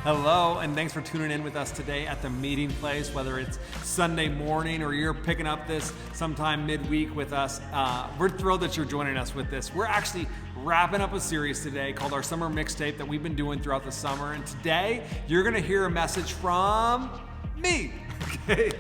Hello, and thanks for tuning in with us today at the meeting place, whether it's Sunday morning or you're picking up this sometime midweek with us. We're thrilled that you're joining us with this. We're actually wrapping up a series today called our Summer Mixtape that we've been doing throughout the summer. And today, you're going to hear a message from me. Okay,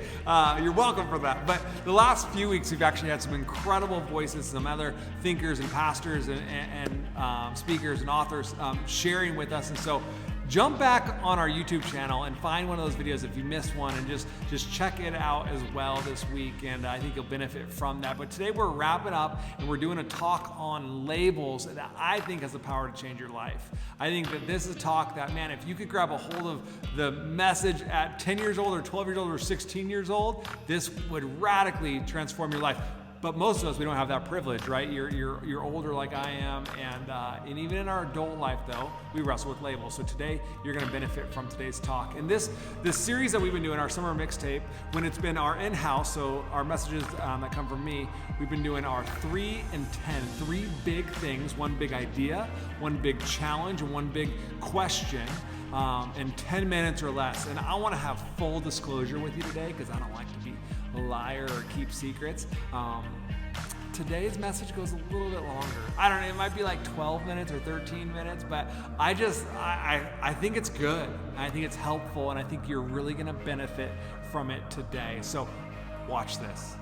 you're welcome for that. But the last few weeks, we've actually had some incredible voices, some other thinkers and pastors and speakers and authors sharing with us. And so jump back on our YouTube channel and find one of those videos if you missed one, and just check it out as well this week, and I think you'll benefit from that. But today we're wrapping up and we're doing a talk on labels that I think has the power to change your life. I think that this is a talk that, man, if you could grab a hold of the message at 10 years old or 12 years old or 16 years old, this would radically transform your life. But most of us, we don't have that privilege, right? You're older like I am, and even in our adult life, though, we wrestle with labels. So today, you're going to benefit from today's talk. And this series that we've been doing, our summer mixtape, when it's been our in-house, so our messages that come from me, we've been doing our 3 and 10, 3 big things, one big idea, one big challenge, and one big question in 10 minutes or less. And I want to have full disclosure with you today because I don't like to be a liar or keep secrets. Today's message goes a little bit longer. I don't know, it might be like 12 minutes or 13 minutes, but I think it's good. I think it's helpful, and I think you're really going to benefit from it today. So watch this.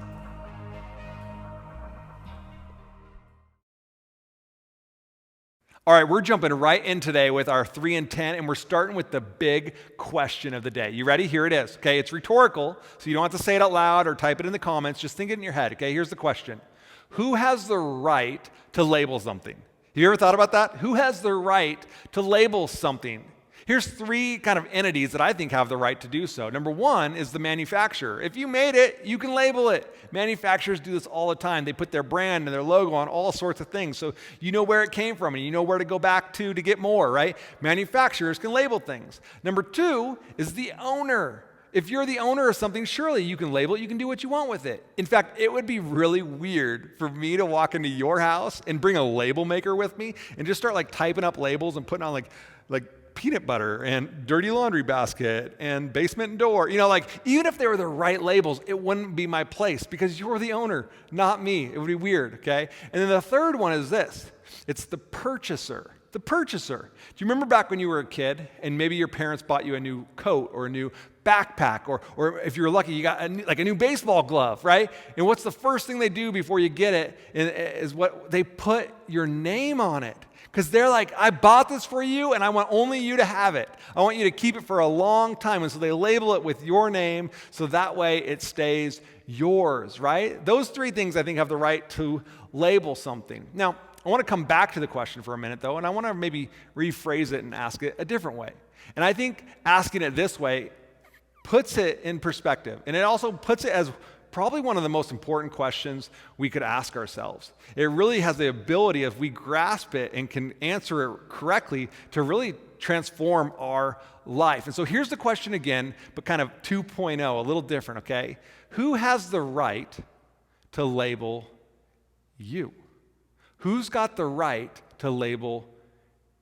All right, we're jumping right in today with our 3 and 10, and we're starting with the big question of the day. You ready? Here it is. Okay, it's rhetorical, so you don't have to say it out loud or type it in the comments. Just think it in your head. Okay, here's the question. Who has the right to label something? Have you ever thought about that? Who has the right to label something? Here's 3 kind of entities that I think have the right to do so. Number 1 is the manufacturer. If you made it, you can label it. Manufacturers do this all the time. They put their brand and their logo on all sorts of things, so you know where it came from and you know where to go back to get more, right? Manufacturers can label things. Number 2 is the owner. If you're the owner of something, surely you can label it. You can do what you want with it. In fact, it would be really weird for me to walk into your house and bring a label maker with me and just start like typing up labels and putting on like peanut butter and dirty laundry basket and basement door. You know, like even if they were the right labels, it wouldn't be my place because you're the owner, not me. It would be weird, okay? And then the third one is this. It's the purchaser. The purchaser. Do you remember back when you were a kid and maybe your parents bought you a new coat or a new backpack, or if you were lucky, you got a new baseball glove, right? And what's the first thing they do before you get it is what they put your name on it. Because they're like, I bought this for you and I want only you to have it. I want you to keep it for a long time. And so they label it with your name so that way it stays yours, right? Those 3 things I think have the right to label something. Now, I want to come back to the question for a minute though, and I want to maybe rephrase it and ask it a different way. And I think asking it this way puts it in perspective. And it also puts it as probably one of the most important questions we could ask ourselves. It really has the ability, if we grasp it and can answer it correctly, to really transform our life. And so here's the question again, but kind of 2.0, a little different, okay? Who has the right to label you? Who's got the right to label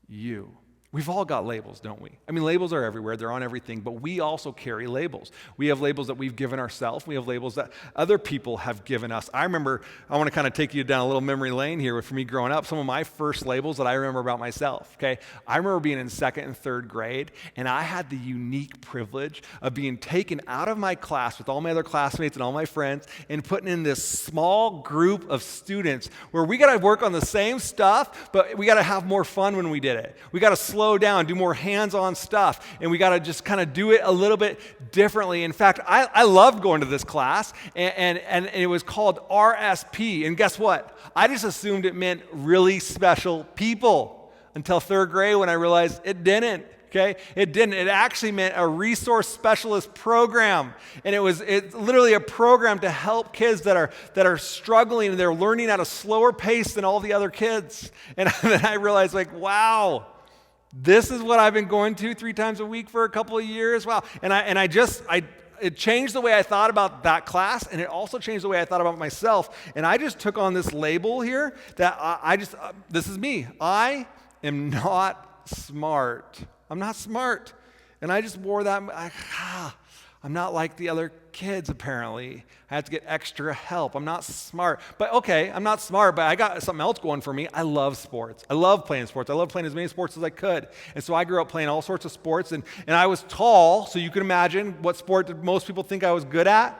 you? We've all got labels, don't we? I mean, labels are everywhere. They're on everything, but we also carry labels. We have labels that we've given ourselves. We have labels that other people have given us. I remember, I want to kind of take you down a little memory lane here for me growing up. Some of my first labels that I remember about myself, okay? I remember being in 2nd and 3rd grade, and I had the unique privilege of being taken out of my class with all my other classmates and all my friends and putting in this small group of students where we got to work on the same stuff, but we got to have more fun when we did it. We got to slow down, do more hands-on stuff, and we got to just kind of do it a little bit differently. In fact, I loved going to this class, and it was called RSP, and guess what? I just assumed it meant really special people until 3rd grade when I realized it didn't. Okay? It didn't. It actually meant a resource specialist program. And it's literally a program to help kids that are struggling and they're learning at a slower pace than all the other kids. And then I realized, like, wow, this is what I've been going to 3 times a week for a couple of years. Wow. It changed the way I thought about that class, and it also changed the way I thought about myself. And I just took on this label here that this is me. I am not smart. I'm not smart. And I just wore that. I'm not like the other kids, apparently. I have to get extra help. I'm not smart. But okay, I'm not smart, but I got something else going for me. I love sports. I love playing sports. I love playing as many sports as I could. And so I grew up playing all sorts of sports. And I was tall, so you can imagine what sport did most people think I was good at?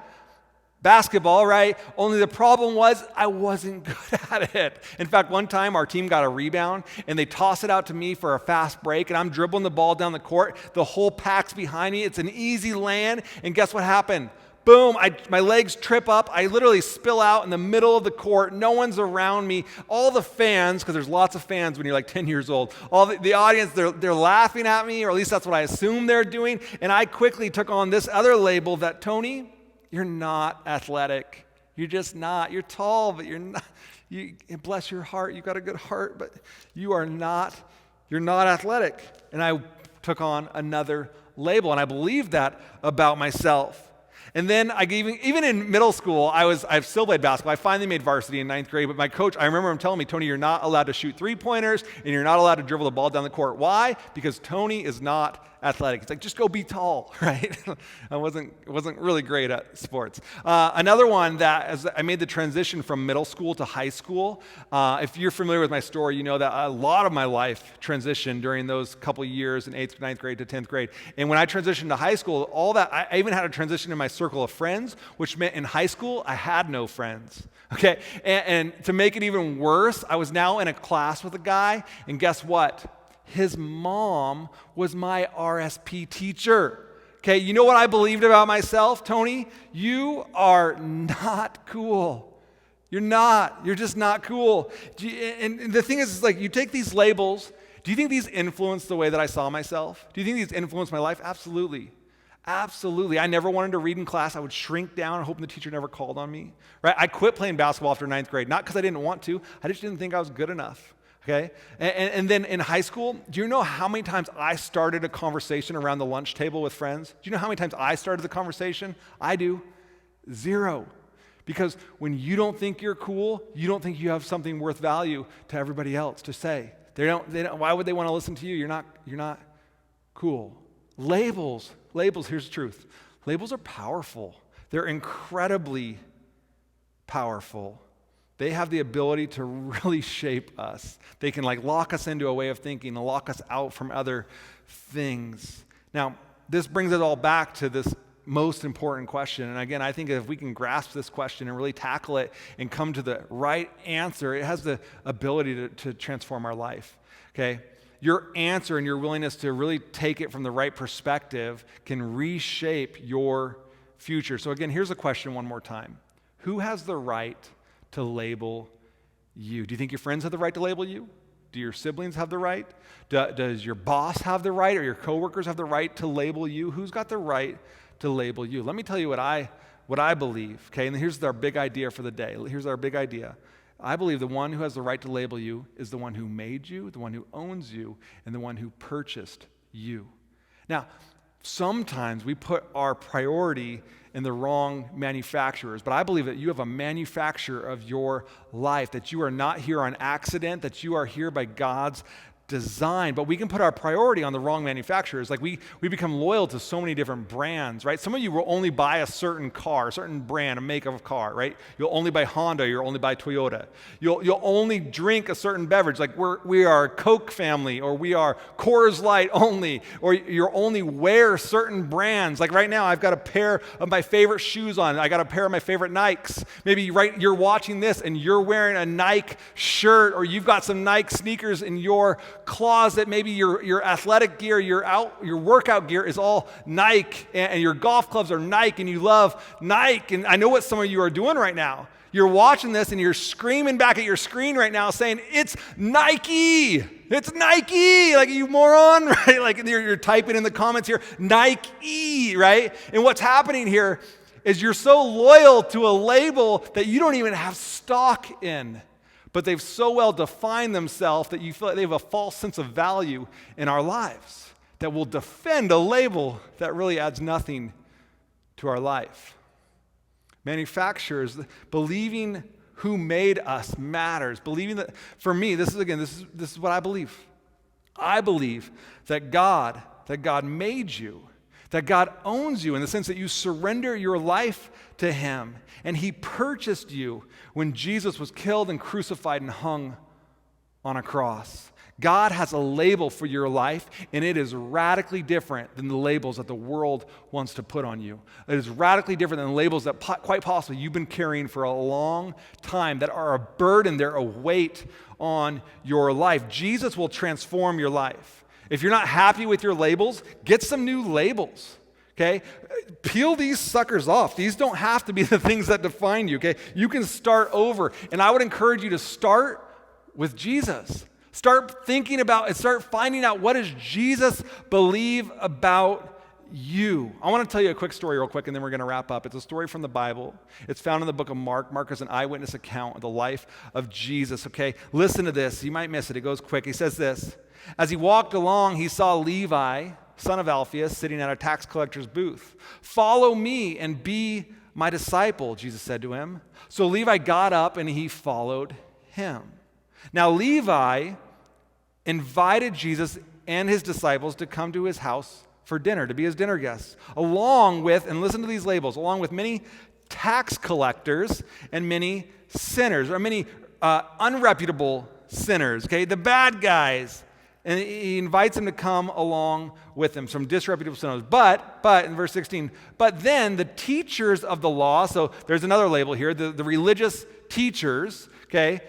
Basketball, right? Only the problem was I wasn't good at it. In fact, one time our team got a rebound and they toss it out to me for a fast break and I'm dribbling the ball down the court. The whole pack's behind me. It's an easy land. And guess what happened? Boom, my legs trip up. I literally spill out in the middle of the court. No one's around me. All the fans, because there's lots of fans when you're like 10 years old, all the audience, they're laughing at me, or at least that's what I assume they're doing. And I quickly took on this other label that, Tony, you're not athletic. You're just not. You're tall, but you're not. Bless your heart. You got a good heart, but you're not athletic. And I took on another label, and I believed that about myself. And then even in middle school, I've still played basketball. I finally made varsity in 9th grade, but my coach, I remember him telling me, Tony, you're not allowed to shoot three-pointers, and you're not allowed to dribble the ball down the court. Why? Because Tony is not athletic. It's like, just go be tall, right? I wasn't really great at sports. Another one that, as I made the transition from middle school to high school, if you're familiar with my story, you know that a lot of my life transitioned during those couple years in 8th, 9th grade to 10th grade. And when I transitioned to high school, all that, I even had a transition in my circle of friends, which meant in high school, I had no friends. Okay, and to make it even worse, I was now in a class with a guy, and guess what? His mom was my RSP teacher. Okay, you know what I believed about myself, Tony? You are not cool. You're not. You're just not cool. And the thing is, like, you take these labels. Do you think these influence the way that I saw myself? Do you think these influence my life? Absolutely. Absolutely. I never wanted to read in class. I would shrink down, hoping the teacher never called on me. Right? I quit playing basketball after 9th grade, not because I didn't want to. I just didn't think I was good enough. Okay? And then in high school, do you know how many times I started a conversation around the lunch table with friends? Do you know how many times I started the conversation? I do. 0. Because when you don't think you're cool, you don't think you have something worth value to everybody else to say. They don't, why would they want to listen to you? You're not cool. Labels, here's the truth. Labels are powerful. They're incredibly powerful. They have the ability to really shape us. They can lock us into a way of thinking and lock us out from other things. Now, this brings it all back to this most important question. And again, I think if we can grasp this question and really tackle it and come to the right answer, it has the ability to transform our life. Okay? Your answer and your willingness to really take it from the right perspective can reshape your future. So again, here's a question one more time. Who has the right to label you? Do you think your friends have the right to label you? Do your siblings have the right? Does your boss have the right, or your coworkers have the right to label you? Who's got the right to label you? Let me tell you what I believe, okay? And here's our big idea for the day. Here's our big idea. I believe the one who has the right to label you is the one who made you, the one who owns you, and the one who purchased you. Now, sometimes we put our priority in the wrong manufacturers, but I believe that you have a manufacturer of your life, that you are not here on accident, that you are here by God's design. But we can put our priority on the wrong manufacturers. Like we become loyal to so many different brands, right? Some of you will only buy a certain car, a certain brand, a make of car, right? You'll only buy Honda, you'll only buy Toyota. You'll only drink a certain beverage, like we are a Coke family, or we are Coors Light only, or you'll only wear certain brands. Like right now, I've got a pair of my favorite shoes on. I got a pair of my favorite Nikes. Maybe you're watching this and you're wearing a Nike shirt, or you've got some Nike sneakers in your closet. Maybe your athletic gear, your workout gear is all Nike, and your golf clubs are Nike, and you love Nike. And I know what some of you are doing right now. You're watching this and you're screaming back at your screen right now saying, it's Nike. It's Nike. Like, you moron, right? Like you're typing in the comments here, Nike, right? And what's happening here is you're so loyal to a label that you don't even have stock in. But they've so well defined themselves that you feel like they have a false sense of value in our lives that will defend a label that really adds nothing to our life. Manufacturers, believing who made us matters. Believing that, for me, this is what I believe. I believe that God that God made you, that God owns you in the sense that you surrender your life to him, and he purchased you when Jesus was killed and crucified and hung on a cross. God has a label for your life, and it is radically different than the labels that the world wants to put on you. It is radically different than the labels that quite possibly you've been carrying for a long time that are a burden, they're a weight on your life. Jesus will transform your life. If you're not happy with your labels, get some new labels. Okay? Peel these suckers off. These don't have to be the things that define you, okay? You can start over. And I would encourage you to start with Jesus. Start thinking about and start finding out, what does Jesus believe about you? I want to tell you a quick story real quick, and then we're going to wrap up. It's a story from the Bible. It's found in the book of Mark. Mark is an eyewitness account of the life of Jesus, okay? Listen to this. You might miss it. It goes quick. He says this: as he walked along, he saw Levi, son of Alphaeus, sitting at a tax collector's booth. "Follow me and be my disciple," Jesus said to him. So Levi got up and he followed him. Now Levi invited Jesus and his disciples to come to his house for dinner, to be his dinner guests, along with, and listen to these labels, along with many tax collectors and many sinners, or many unreputable sinners, okay, the bad guys. And he invites them to come along with him, some disreputable sinners. But in verse 16, but then the teachers of the law, so there's another label here, the religious teachers, okay,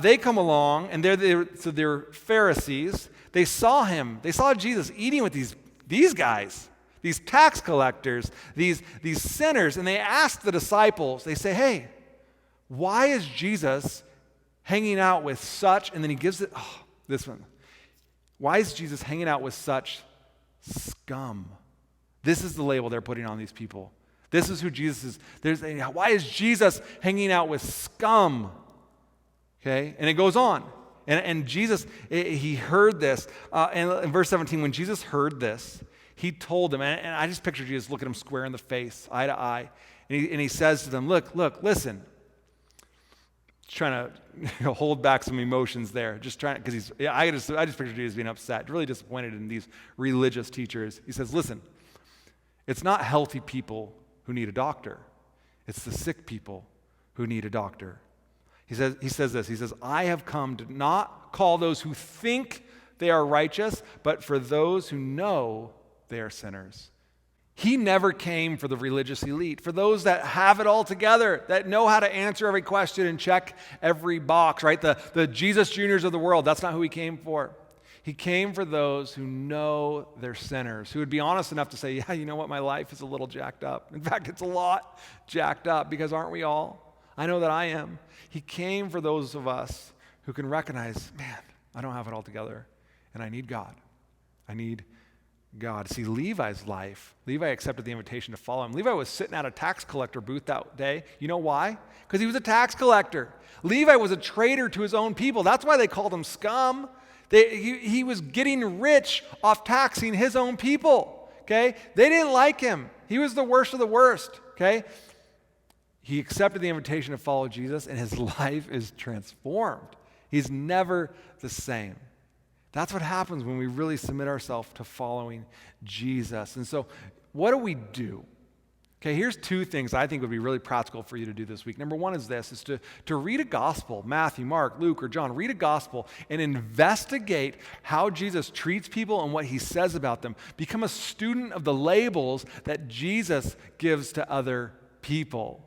they come along, and they're Pharisees. They saw him. They saw Jesus eating with these guys, these tax collectors, these sinners, and they asked the disciples. They say, "Hey, why is Jesus hanging out with such?" And then he gives it. This one. Why is Jesus hanging out with such scum? This is the label they're putting on these people. This is who Jesus is. Why is Jesus hanging out with scum? Okay, and it goes on. And Jesus, he heard this. And in verse 17, when Jesus heard this, he told them, and I just picture Jesus look at him square in the face, eye to eye. And he says to them, look, listen. Trying to hold back some emotions there. Just trying, because I just picture Jesus being upset, really disappointed in these religious teachers. He says, listen, it's not healthy people who need a doctor. It's the sick people who need a doctor. He says this, he says, I have come to not call those who think they are righteous, but for those who know they are sinners. He never came for the religious elite, for those that have it all together, that know how to answer every question and check every box, right? The Jesus Juniors of the world, that's not who he came for. He came for those who know they're sinners, who would be honest enough to say, yeah, you know what, my life is a little jacked up. In fact, it's a lot jacked up, because aren't we all? I know that I am. He came for those of us who can recognize, man, I don't have it all together, and I need God. I need God. See, Levi's life, Levi accepted the invitation to follow him. Levi was sitting at a tax collector booth that day. You know why? Because he was a tax collector. Levi was a traitor to his own people. That's why they called him scum. He was getting rich off taxing his own people, okay? They didn't like him. He was the worst of the worst, okay? He accepted the invitation to follow Jesus, and his life is transformed. He's never the same. That's what happens when we really submit ourselves to following Jesus. And so, what do? Okay, here's two things I think would be really practical for you to do this week. Number one is this, is to read a gospel, Matthew, Mark, Luke, or John. Read a gospel and investigate how Jesus treats people and what he says about them. Become a student of the labels that Jesus gives to other people.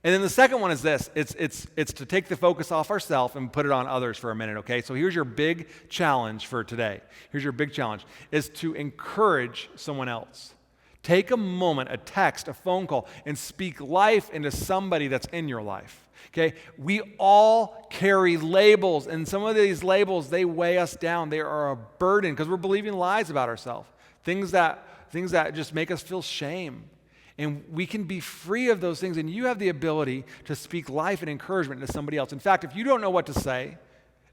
And then the second one is this, it's to take the focus off ourselves and put it on others for a minute, okay? So here's your big challenge for today. Here's your big challenge, is to encourage someone else. Take a moment, a text, a phone call, and speak life into somebody that's in your life, okay? We all carry labels, and some of these labels, they weigh us down. They are a burden because we're believing lies about ourselves, things that just make us feel shame. And we can be free of those things, and you have the ability to speak life and encouragement to somebody else. In fact, if you don't know what to say,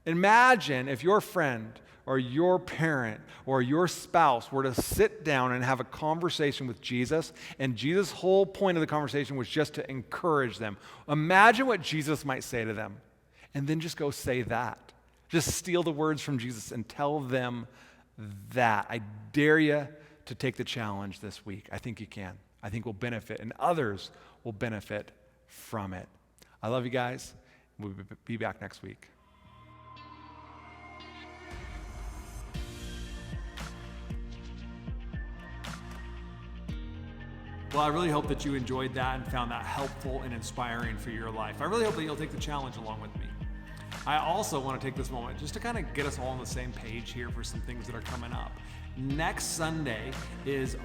imagine if your friend or your parent or your spouse were to sit down and have a conversation with Jesus, and Jesus' whole point of the conversation was just to encourage them. Imagine what Jesus might say to them, and then just go say that. Just steal the words from Jesus and tell them that. I dare you to take the challenge this week. I think you can. I think we'll benefit, and others will benefit from it. I love you guys. We'll be back next week. Well, I really hope that you enjoyed that and found that helpful and inspiring for your life. I really hope that you'll take the challenge along with me. I also want to take this moment just to kind of get us all on the same page here for some things that are coming up. Next Sunday is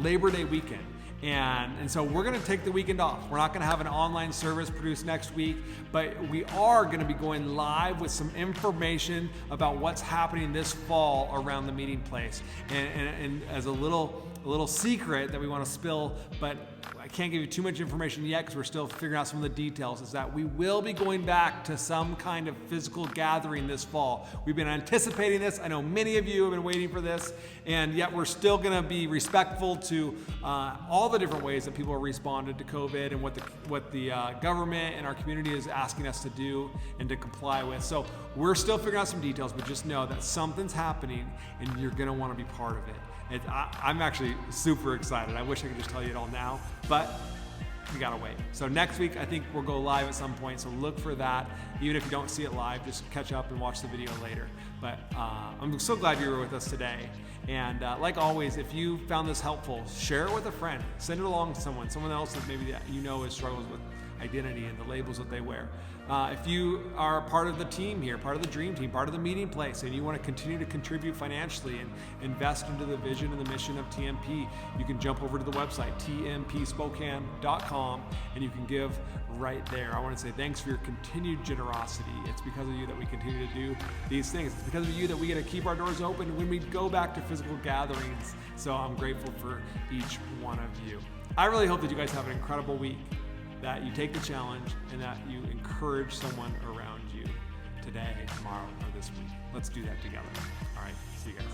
Labor Day weekend. And so we're going to take the weekend off. We're not going to have an online service produced next week, but we are going to be going live with some information about what's happening this fall around the meeting place. And as a little secret that we want to spill, but I can't give you too much information yet because we're still figuring out some of the details, is that we will be going back to some kind of physical gathering this fall. We've been anticipating this. I know many of you have been waiting for this, and yet we're still going to be respectful to all the different ways that people have responded to COVID and what the government and our community is asking us to do and to comply with. So we're still figuring out some details, but just know that something's happening and you're going to want to be part of it. I'm actually super excited. I wish I could just tell you it all now, but we gotta wait. So next week, I think we'll go live at some point, so look for that. Even if you don't see it live, just catch up and watch the video later. But I'm so glad you were with us today. And like always, if you found this helpful, share it with a friend. Send it along to someone else that maybe you know is struggles with identity and the labels that they wear. If you are part of the team here, part of the dream team, part of the meeting place, and you want to continue to contribute financially and invest into the vision and the mission of TMP, you can jump over to the website, tmpspokane.com, and you can give right there. I want to say thanks for your continued generosity. It's because of you that we continue to do these things. It's because of you that we get to keep our doors open when we go back to physical gatherings. So I'm grateful for each one of you. I really hope that you guys have an incredible week, that you take the challenge, and that you encourage someone around you today, tomorrow, or this week. Let's do that together. All right, see you guys.